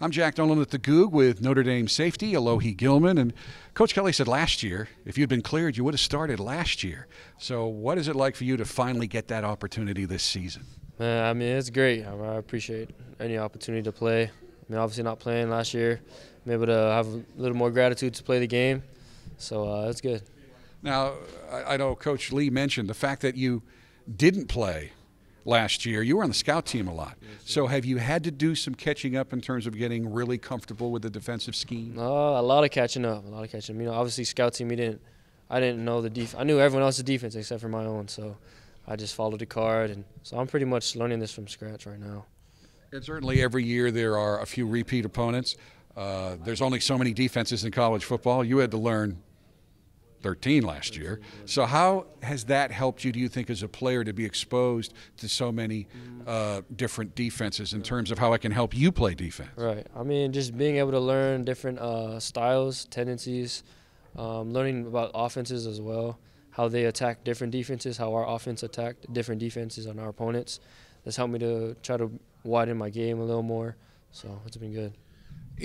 I'm Jack Nolan at the Goog with Notre Dame safety Alohi Gilman. And Coach Kelly said last year, if you'd been cleared, you would have started last year. So what is it like for you to finally get that opportunity this season? I mean, it's great. I appreciate any opportunity to play. I mean, obviously not playing last year. I'm able to have a little more gratitude to play the game. So it's good. Now, I know Coach Lee mentioned the fact that you didn't play last year. You were on the scout team a lot. So have you had to do some catching up in terms of getting really comfortable with the defensive scheme? A lot of catching up. You know, obviously scout team. I didn't know the defense. I knew everyone else's defense except for my own. So I just followed the card, and so I'm pretty much learning this from scratch right now. And certainly every year there are a few repeat opponents. There's only so many defenses in college football. You had to learn 13 last year. So how has that helped you, do you think, as a player to be exposed to so many different defenses in terms of how it can help you play defense? Right. I mean, just being able to learn different styles, tendencies, learning about offenses as well, how they attack different defenses, how our offense attacked different defenses on our opponents. That's helped me to try to widen my game a little more. So it's been good.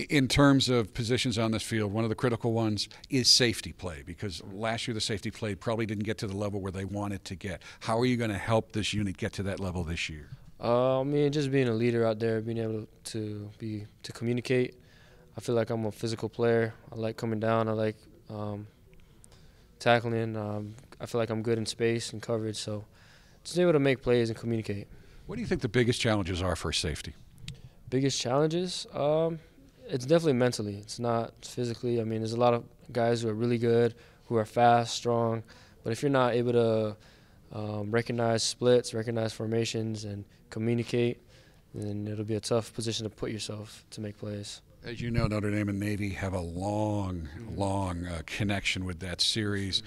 In terms of positions on this field, one of the critical ones is safety play, because last year the safety play probably didn't get to the level where they wanted to get. How are you going to help this unit get to that level this year? I mean, just being a leader out there, being able to communicate. I feel like I'm a physical player. I like coming down. I like tackling. I feel like I'm good in space and coverage. So just able to make plays and communicate. What do you think the biggest challenges are for safety? Biggest challenges? It's definitely mentally. It's not physically. I mean, there's a lot of guys who are really good, who are fast, strong. But if you're not able to recognize splits, recognize formations, and communicate, then it'll be a tough position to put yourself to make plays. As you know, Notre Dame and Navy have a long connection with that series.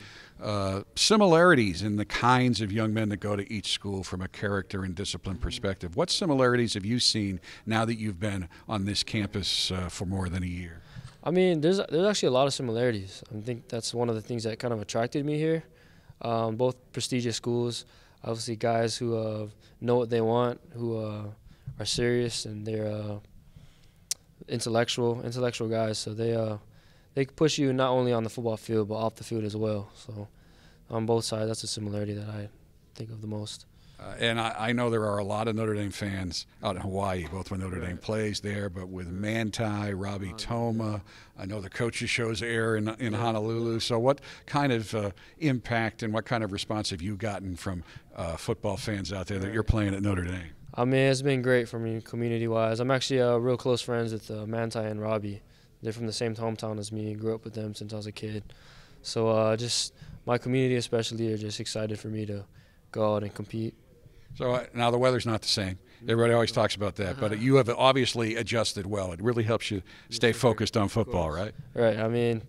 Similarities in the kinds of young men that go to each school from a character and discipline perspective. What similarities have you seen now that you've been on this campus for more than a year? I mean, there's actually a lot of similarities. I think that's one of the things that kind of attracted me here. Both prestigious schools, obviously guys who know what they want, who are serious, and they're intellectual guys. So they push you not only on the football field but off the field as well. So on both sides, that's a similarity that I think of the most. And I know there are a lot of Notre Dame fans out in Hawaii, both when Notre Dame plays there, but with Manti, Robbie Toma. I know the coaches' shows air in Honolulu. So what kind of impact and what kind of response have you gotten from football fans out there that you're playing at Notre Dame? I mean, it's been great for me community-wise. I'm actually real close friends with Manti and Robbie. They're from the same hometown as me. Grew up with them since I was a kid. So just my community especially are just excited for me to go out and compete. So now the weather's not the same. Everybody always talks about that, but you have obviously adjusted well. It really helps you stay focused on football, right? Right. I mean,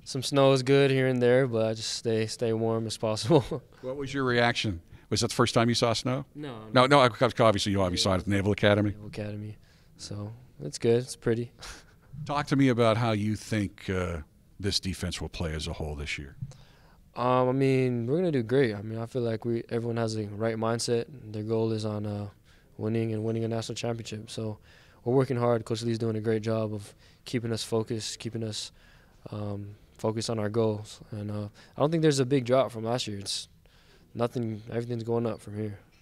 some snow is good here and there, but I just stay warm as possible. What was your reaction? Was that the first time you saw snow? No. No. Obviously, you saw it at the Naval Academy. Naval Academy. So it's good. It's pretty. Talk to me about how you think this defense will play as a whole this year. I mean, we're gonna do great. I mean, I feel like everyone has the right mindset. Their goal is on winning a national championship. So we're working hard. Coach Lee's doing a great job of keeping us focused, keeping us focused on our goals. And I don't think there's a big drop from last year. It's nothing. Everything's going up from here.